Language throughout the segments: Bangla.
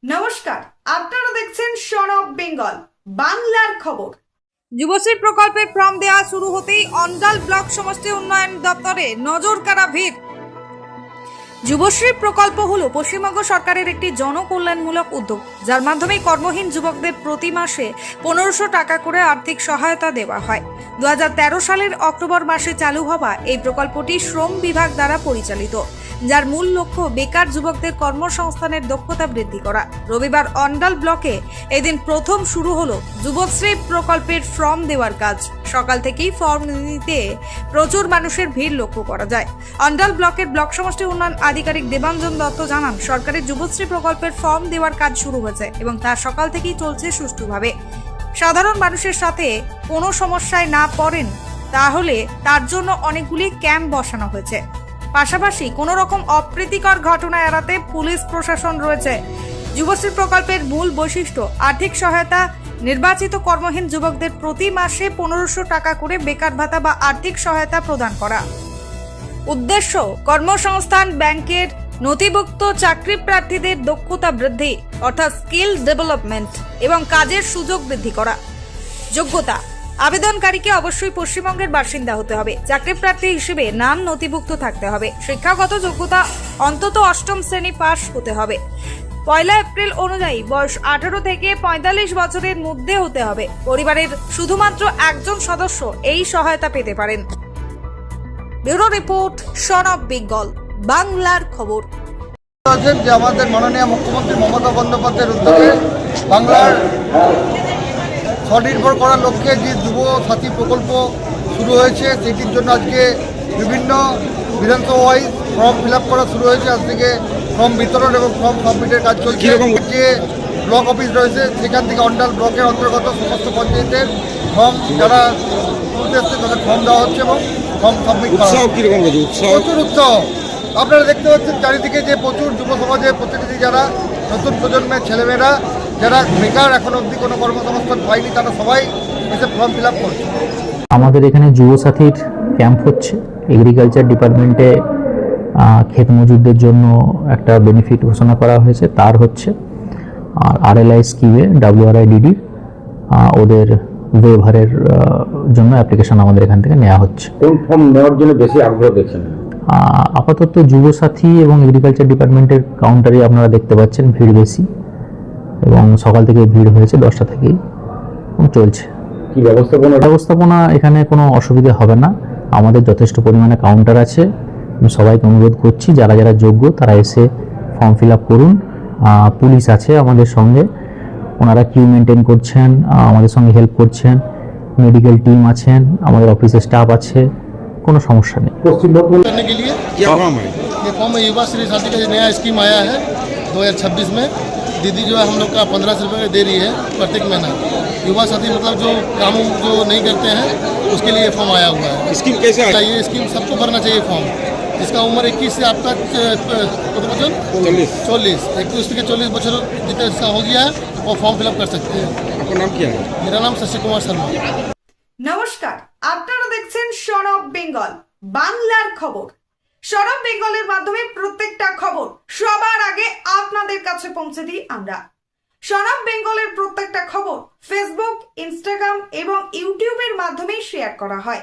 নমস্কার, আপনারা দেখছেন সন অফ বেঙ্গল বাংলার খবর। যুবশ্রী প্রকল্পের ফর্ম দেওয়া শুরু হতেই অন্ডাল ব্লক সমষ্টি উন্নয়ন দপ্তরে নজর কাড়া ভিড়। যুবশ্রী প্রকল্প হলো পশ্চিমবঙ্গ সরকারের একটি জনকল্যাণমূলক উদ্যোগ, যার মাধ্যমে কর্মহীন যুবকদের প্রতি মাসে 1500 টাকা করে আর্থিক সহায়তা দেওয়া হয়। 2013 সালের অক্টোবর মাসে চালু হওয়া এই প্রকল্পটি শ্রম বিভাগ দ্বারা পরিচালিত, যার মূল লক্ষ্য বেকার যুবকদের কর্মসংস্থানের দক্ষতা বৃদ্ধি করা। রবিবার অন্ডাল ব্লকে এদিন প্রথম শুরু হলো যুবশ্রী প্রকল্পের ফর্ম দেওয়ার কাজ। সকাল থেকেই ফর্ম নিতে প্রচুর মানুষের ভিড় লক্ষ্য করা যায়। অন্ডাল ব্লকের ব্লক সমষ্টি উন্নয়ন আধিকারিক দেবাঞ্জন দত্ত জানান, সরকারের যুবশ্রী প্রকল্পের ফর্ম দেওয়ার কাজ শুরু হয়েছে এবং তা সকাল থেকেই চলছে সুষ্ঠুভাবে। সাধারণ মানুষের সাথে কোনো সমস্যায় না পড়েন তাহলে তার জন্য অনেকগুলি ক্যাম্প বসানো হয়েছে। পাশাপাশি কোনো রকম অপ্রীতিকর ঘটনা এড়াতে পুলিশ প্রশাসন রয়েছে। যুবশ্রী প্রকল্পের মূল বৈশিষ্ট্য আর্থিক সহায়তা। নির্বাচিত কর্মহীন যুবকদের প্রতি মাসে 1500 টাকা করে বেকার ভাতা বা আর্থিক সহায়তা প্রদান করা। উদ্দেশ্য কর্মসংস্থান ব্যাংকের নথিভুক্ত চাকরি প্রার্থীদের দক্ষতা বৃদ্ধি অর্থাৎ স্কিল ডেভেলপমেন্ট এবং কাজের সুযোগ বৃদ্ধি করা। যোগ্যতা, আবেদনকারীকে অবশ্যই পশ্চিমবঙ্গের বাসিন্দা হতে হবে। চাকরি প্রার্থী হিসেবে নাম নথিভুক্ত থাকতে হবে। শিক্ষাগত যোগ্যতা অন্তত 8ম শ্রেণী পাস হতে হবে। 1 এপ্রিল অনুযায়ী বয়স 18 থেকে 45 বছরের মধ্যে হতে হবে। পরিবারের শুধুমাত্র একজন সদস্য এই সহায়তা পেতে পারেন। Bureau report, son of Bengal বাংলার খবর। যে আমাদের মাননীয় মুখ্যমন্ত্রী মমতা বন্দ্যোপাধ্যায়ের উদ্যোগে বাংলার স্বনির্ভর করার লক্ষ্যে যে যুব সাথী প্রকল্প শুরু হয়েছে, সেটির জন্য আজকে বিভিন্ন বিধানসভা ওয়াইজ ফর্ম ফিল আপ করা শুরু হয়েছে। আজ থেকে ফর্ম বিতরণ এবং ফর্ম সাবমিটের কাজ চলছে। যে ব্লক অফিস রয়েছে সেখান থেকে অন্ডাল ব্লকের অন্তর্গত সমস্ত পঞ্চায়েতের ফর্ম যারা তুলতে এসছে তাদের ফর্ম দেওয়া হচ্ছে এবং ফর্ম সাবমিট করা হচ্ছে। প্রচুর উৎসাহ আপনারা দেখতে পাচ্ছেন চারিদিকে, যে প্রচুর যুব সমাজের প্রতিনিধি যারা নতুন প্রজন্মের ছেলেমেয়েরা যারা বেকার এখন অবধি কোনো কর্মসংস্থান পায়নি, তারা সবাই এসে ফর্ম ফিল আপ করছে। আমাদের এখানে যুব সাথীর ক্যাম্প হচ্ছে। এগ্রিকালচার ডিপার্টমেন্টে ক্ষেত মজুরদের জন্য একটা বেনিফিট ঘোষণা করা হয়েছে, তার হচ্ছে। আর আরএলআই স্কিমে WRIDD ওদের ওয়েভারের জন্য অ্যাপ্লিকেশন আমাদের এখান থেকে নেওয়া হচ্ছে। কোন ফর্ম নেওয়ার জন্য বেশি আগ্রহ দেখছেন? আপাতত যুব সাথী এবং এগ্রিকালচার ডিপার্টমেন্টের কাউন্টারে আপনারা দেখতে পাচ্ছেন ভিড় বেশি, এবং সকাল থেকে ভিড় হয়েছে 10টা থেকেই চলছে। কি ব্যবস্থাপনা এখানে কোনো অসুবিধা হবে না। আমাদের যথেষ্ট পরিমাণে কাউন্টার আছে। আমি সবাইকে অনুরোধ করছি, যারা যারা যোগ্য তারা এসে ফর্ম ফিল আপ করুন। পুলিশ আছে আমাদের সঙ্গে, ওনারা কিউ মেনটেন করছেন, আমাদের সঙ্গে হেল্প করছেন। মেডিকেল টিম আছেন, আমাদের অফিসের স্টাফ আছে, কোনো সমস্যা নেই। करने के लिए क्या फॉर्म है? ये फॉर्म है युवा श्री साथी का जो नया स्कीम आया है 2026 में। दीदी जो है हम लोग का 1500 रुपये दे रही है प्रत्येक महीना। युवा साथी मतलब जो काम जो नहीं करते हैं उसके लिए ये फॉर्म आया हुआ है। स्कीम कैसे आया? ये स्कीम सबको भरना चाहिए फॉर्म। जिसका उम्र 21 से आपका 40 21 থেকে 40 বছর जितना इसका हो गया है वो फॉर्म फिलअप कर सकते हैं। आपका नाम क्या है? मेरा नाम शशि कुमार शर्मा। নমস্কার, আপনারা দেখছেন সন অফ বেঙ্গল বাংলার খবর। সন অফ বেঙ্গলের মাধ্যমে প্রত্যেকটা খবর সবার আগে আপনাদের কাছে পৌঁছে দিই আমরা। সন অফ বেঙ্গলের প্রত্যেকটা খবর ফেসবুক, ইনস্টাগ্রাম এবং ইউটিউবের মাধ্যমে শেয়ার করা হয়।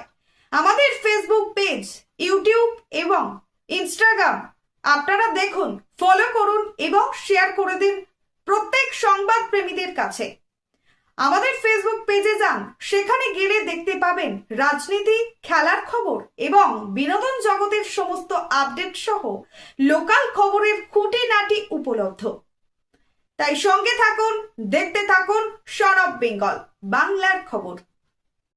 আমাদের ফেসবুক পেজ, ইউটিউব এবং ইনস্টাগ্রাম আপনারা দেখুন, ফলো করুন এবং শেয়ার করে দিন প্রত্যেক সংবাদ প্রেমীদের কাছে। আমাদের ফেসবুক পেজে যান, সেখানে গেলে দেখতে পাবেন রাজনীতি, খেলার খবর এবং বিনোদন জগতের সমস্ত আপডেট সহ লোকাল খবরের খুঁটিনাটি উপলব্ধ। তাই সঙ্গে থাকুন, দেখতে থাকুন সন অফ বেঙ্গল বাংলার খবর।